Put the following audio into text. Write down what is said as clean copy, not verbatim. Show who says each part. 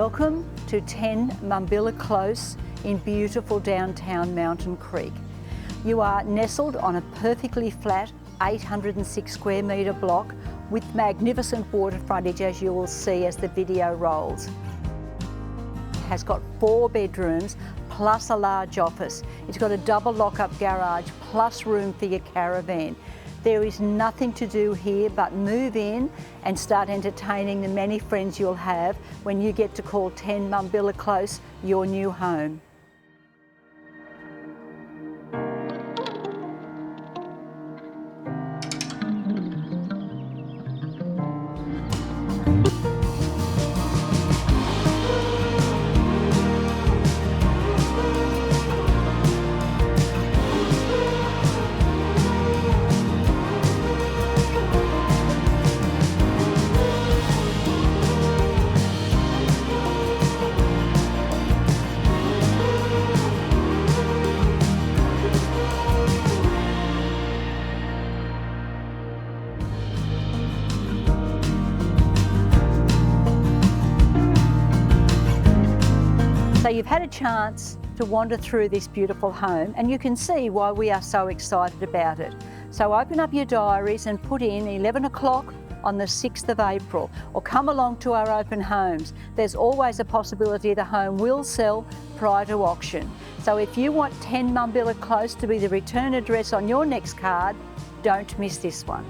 Speaker 1: Welcome to 10 Munbilla Close in beautiful downtown Mountain Creek. You are nestled on a perfectly flat 806 square metre block with magnificent water frontage, as you will see as the video rolls. It has got 4 bedrooms plus a large office. It's got a double lock-up garage plus room for your caravan. There is nothing to do here but move in and start entertaining the many friends you'll have when you get to call 10 Munbilla Close your new home. So you've had a chance to wander through this beautiful home and you can see why we are so excited about it. So open up your diaries and put in 11 o'clock on the 6th of April, or come along to our open homes. There's always a possibility the home will sell prior to auction. So if you want 10 Munbilla Close to be the return address on your next card, don't miss this one.